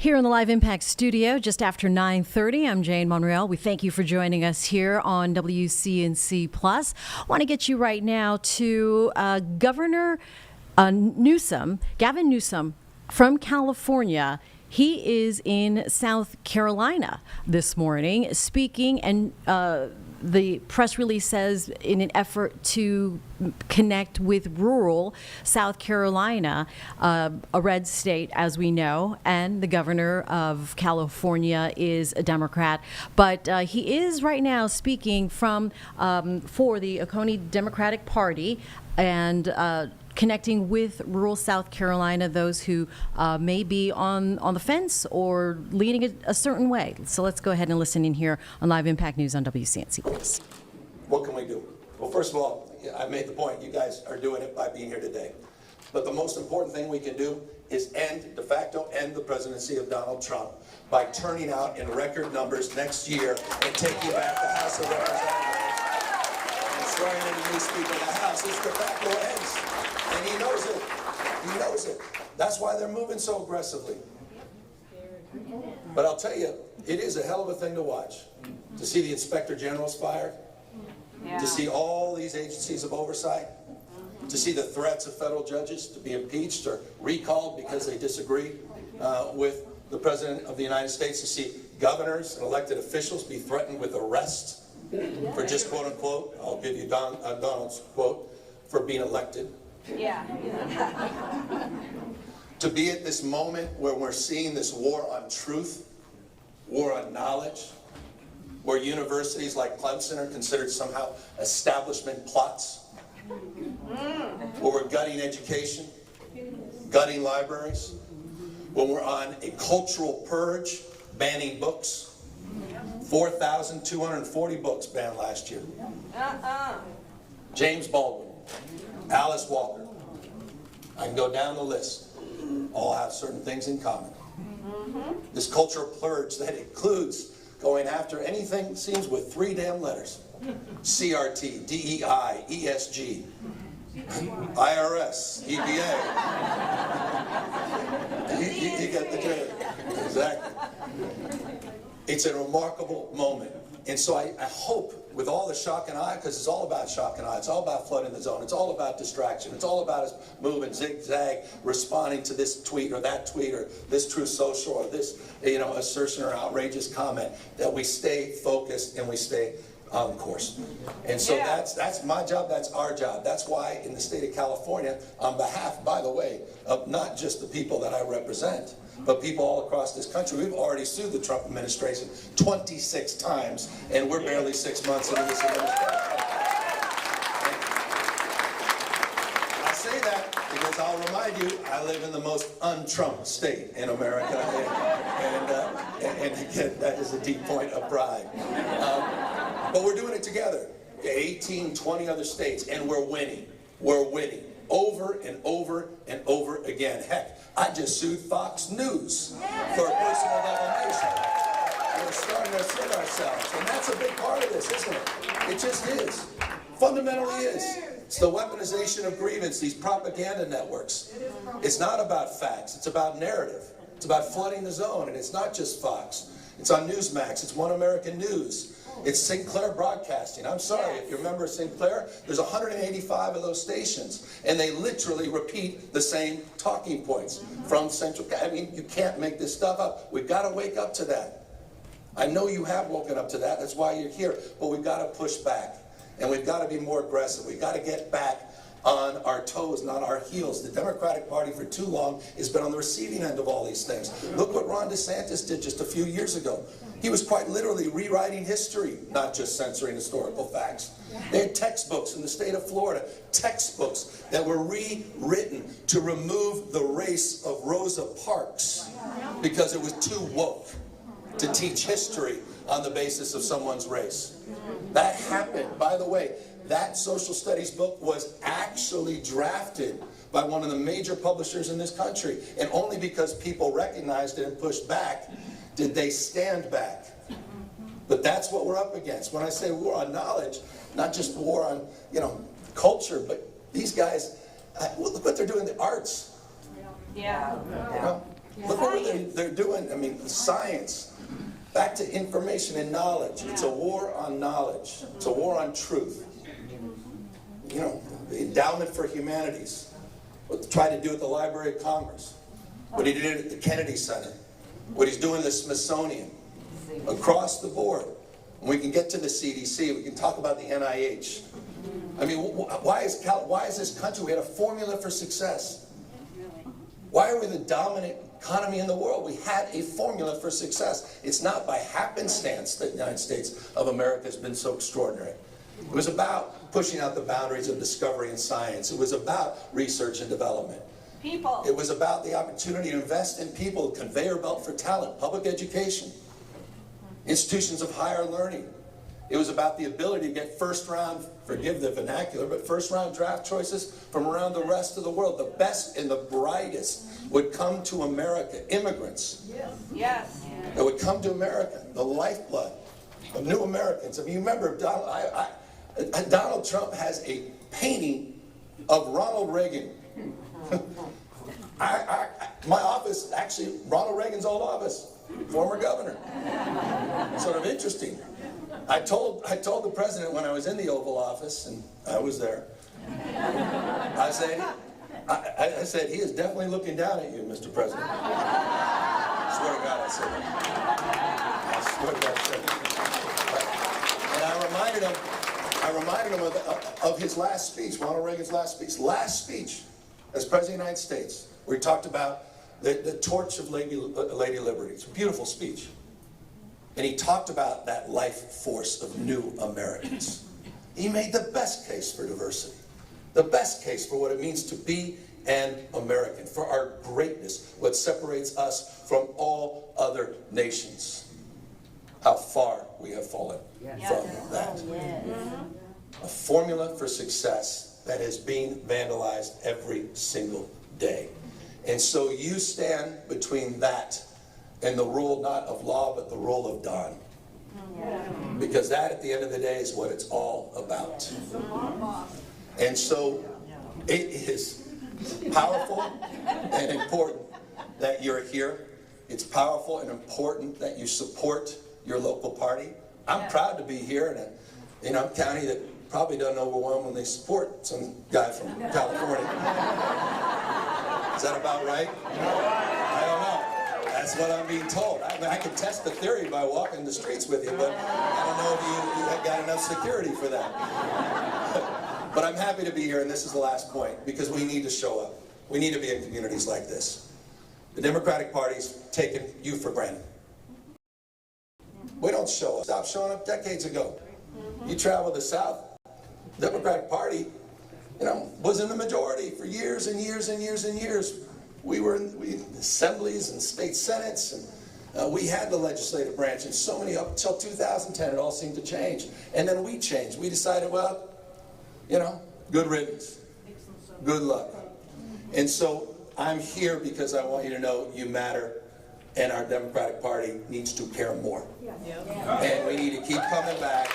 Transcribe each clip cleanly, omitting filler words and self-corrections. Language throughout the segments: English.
Here in the Live Impact studio, just after 9:30, I'm Jane Monreal. We thank you for joining us here on WCNC Plus. I want to get you right now to Governor Newsom, Gavin Newsom from California. He is in South Carolina this morning speaking, and the press release says in an effort to connect with rural South Carolina, a red state, as we know, and the governor of California is a Democrat. But he is right now speaking from for the Oconee Democratic Party and connecting with rural South Carolina, those who may be on the fence or leaning it a certain way. So let's go ahead and listen in here on Live Impact News on WCNC. What can we do? Well, first of all, I made the point, you guys are doing it by being here today. But the most important thing we can do is de facto end the presidency of Donald Trump by turning out in record numbers next year and taking back the House of Representatives and swearing in the new Speaker of the House. This de facto ends. And he knows it. He knows it. That's why they're moving so aggressively. But I'll tell you, it is a hell of a thing to watch. To see the Inspector Generals fired, to see all these agencies of oversight, to see the threats of federal judges to be impeached or recalled because they disagree with the President of the United States, to see governors and elected officials be threatened with arrest for just quote unquote, I'll give you Donald's quote, for being elected. Yeah. To be at this moment where we're seeing this war on truth, war on knowledge, where universities like Clemson are considered somehow establishment plots, where we're gutting education, gutting libraries, when we're on a cultural purge, banning books. 4,240 books banned last year. James Baldwin, Alice Walker, I can go down the list, all have certain things in common. This cultural purge that includes going after anything that seems with 3 damn letters. CRT, DEI, ESG, IRS, EPA. You get the drift. Exactly. It's a remarkable moment. And so I hope with all the shock and awe, because it's all about shock and awe, it's all about flooding the zone, it's all about distraction, it's all about us moving zigzag, responding to this tweet or this Truth Social or this assertion or outrageous comment, that we stay focused and we stay on course. And so that's my job, that's our job. That's why in the state of California, on behalf, by the way, of not just the people that I represent, but people all across this country, we've already sued the Trump administration 26 times, and we're barely 6 months into this administration. I say that because I'll remind you, I live in the most un-Trump state in America, and again, that is a deep point of pride. But we're doing it together. 18, 20 other states, and we're winning. We're winning. Over and over and over again. Heck, I just sued Fox News for personal defamation. We're starting to assert ourselves, and that's a big part of this, isn't it? It just is. Fundamentally is. It's the weaponization of grievance, these propaganda networks. It's not about facts, it's about narrative. It's about flooding the zone, and it's not just Fox. It's on Newsmax, it's One American News. It's Sinclair Broadcasting. I'm sorry, if you remember Sinclair, there's 185 of those stations, and they literally repeat the same talking points from Central. I mean, you can't make this stuff up. We've got to wake up to that. I know you have woken up to that. That's why you're here. But we've got to push back, and we've got to be more aggressive. We've got to get back on our toes, not our heels. The Democratic Party for too long has been on the receiving end of all these things. Look what Ron DeSantis did just a few years ago. He was quite literally rewriting history, not just censoring historical facts. They had textbooks in the state of Florida, textbooks that were rewritten to remove the race of Rosa Parks because it was too woke to teach history on the basis of someone's race. That happened. By the way, that social studies book was actually drafted by one of the major publishers in this country, and only because people recognized it and pushed back did they stand back. But that's what we're up against. When I say war on knowledge, not just war on culture, but these guys, look what they're doing in the arts. Look what they're doing. I mean, science. Back to information and knowledge. It's a war on knowledge. It's a war on truth. You know, the Endowment for Humanities. What they tried to do at the Library of Congress. What he did at the Kennedy Center. What he's doing at the Smithsonian. Across the board. When we can get to the CDC, we can talk about the NIH. I mean, why is this country, we had a formula for success. Why are we the dominant economy in the world? We had a formula for success. It's not by happenstance that the United States of America has been so extraordinary. It was about pushing out the boundaries of discovery and science. It was about research and development. People. It was about the opportunity to invest in people, conveyor belt for talent, public education, institutions of higher learning. It was about the ability to get first round, forgive the vernacular, but first round draft choices from around the rest of the world. The best and the brightest would come to America, immigrants. Yes. That would come to America, the lifeblood of new Americans. I mean, you remember Donald Trump has a painting of Ronald Reagan. My office, actually, Ronald Reagan's old office, former governor. Sort of interesting. I told the president when I was in the Oval Office, and I was there, I said, he is definitely looking down at you, Mr. President. I swear to God I said that. I swear to God I said that. And I reminded him of his last speech, Ronald Reagan's last speech as President of the United States, where he talked about the torch of Lady Liberty. It's a beautiful speech. And he talked about that life force of new Americans. He made the best case for diversity, the best case for what it means to be an American, for our greatness, what separates us from all other nations. How far we have fallen from that. A formula for success that is being vandalized every single day. And so you stand between that and the rule not of law, but the rule of Don. Because that, at the end of the day, is what it's all about. And so it is powerful and important that you're here. It's powerful and important that you support your local party. I'm proud to be here in a county that probably doesn't overwhelmingly support some guy from California. Is that about right? I don't know. That's what I'm being told. I can test the theory by walking the streets with you, but I don't know if you have got enough security for that. But I'm happy to be here, and this is the last point, because we need to show up. We need to be in communities like this. The Democratic Party's taken you for granted. We don't show up. Stopped showing up decades ago. You travel the South, the Democratic Party, was in the majority for years and years and years and years. We were in assemblies and state senates, and we had the legislative branch, and so many, up until 2010, it all seemed to change. And then we changed. We decided, well, good riddance, good luck. And so I'm here because I want you to know you matter, and our Democratic Party needs to care more. And we need to keep coming back,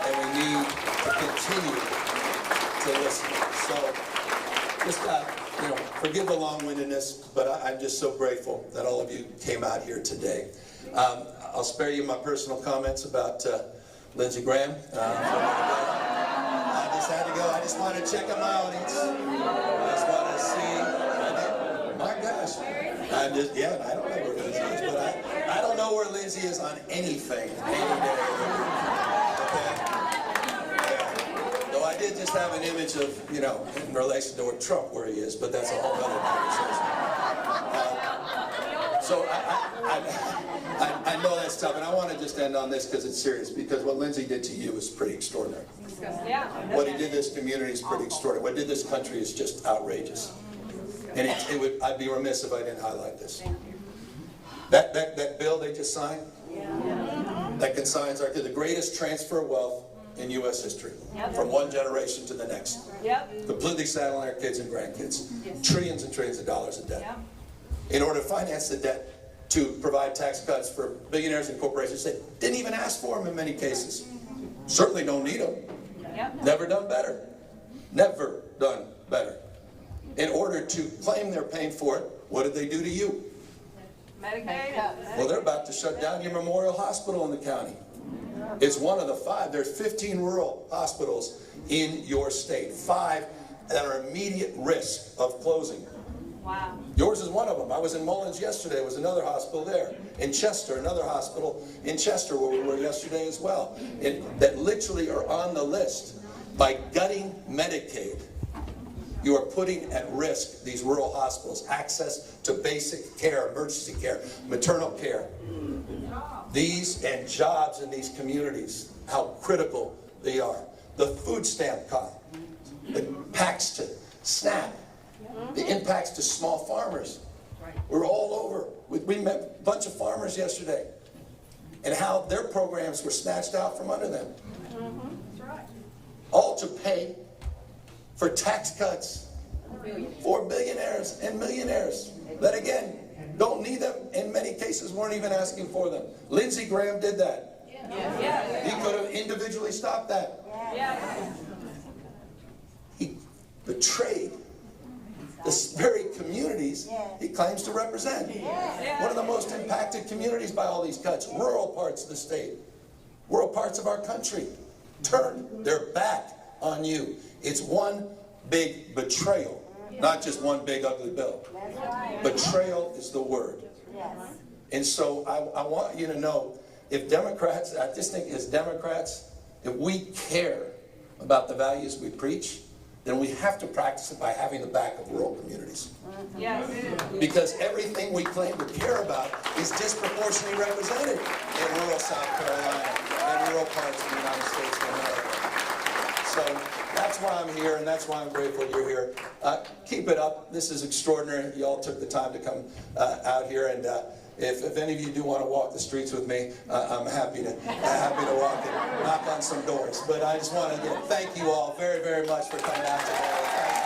and we need to continue to listen. So just forgive the long-windedness, but I'm just so grateful that all of you came out here today. I'll spare you my personal comments about Lindsey Graham. I just had to go. I just want to check on my audience. I just want to see. My gosh. I don't know where Lindsey is, but I don't know where Lindsey is on anything, any day. Okay? I did just have an image of, in relation to Trump where he is, but that's a whole other conversation. So I know that's tough, and I want to just end on this because it's serious, because what Lindsey did to you is pretty extraordinary. What he did to this community is pretty extraordinary. What he did to this country is just outrageous. And I'd be remiss if I didn't highlight this. That bill they just signed, that consigns the greatest transfer of wealth in U.S. history, from one generation to the next. Completely saddling our kids and grandkids. Trillions and trillions of dollars of debt. In order to finance the debt, to provide tax cuts for billionaires and corporations that didn't even ask for them in many cases. Certainly don't need them. Never done better. Never done better. In order to claim they're paying for it, what did they do to you? Medicaid. Well, they're about to shut down your Memorial Hospital in the county. It's one of the 5. There's 15 rural hospitals in your state. 5 that are immediate risk of closing. Wow. Yours is one of them. I was in Mullins yesterday. There was another hospital there. In Chester, another hospital in Chester where we were yesterday as well. That literally are on the list. By gutting Medicaid, you are putting at risk these rural hospitals, access to basic care, emergency care, maternal care. These and jobs in these communities, how critical they are. The food stamp cut, the impacts to SNAP, the impacts to small farmers. We're all over. We met a bunch of farmers yesterday and how their programs were snatched out from under them. That's right. All to pay for tax cuts for billionaires and millionaires that, again, don't need them. In many cases, weren't even asking for them. Lindsey Graham did that. Yeah. He could have individually stopped that. Yeah. He betrayed the very communities he claims to represent. One of the most impacted communities by all these cuts, rural parts of the state, rural parts of our country, turned their back on you. It's one big betrayal, not just one big ugly bill. Betrayal is the word. And so I want you to know, if Democrats, I just think as Democrats, if we care about the values we preach, then we have to practice it by having the back of rural communities. Yes. Because everything we claim to care about is disproportionately represented in rural South Carolina and rural parts of the United States of America. So that's why I'm here, and that's why I'm grateful you're here. Keep it up. This is extraordinary. You all took the time to come out here, and if any of you do want to walk the streets with me, I'm happy to walk and knock on some doors. But I just want to thank you all very, very much for coming out today. Thank you.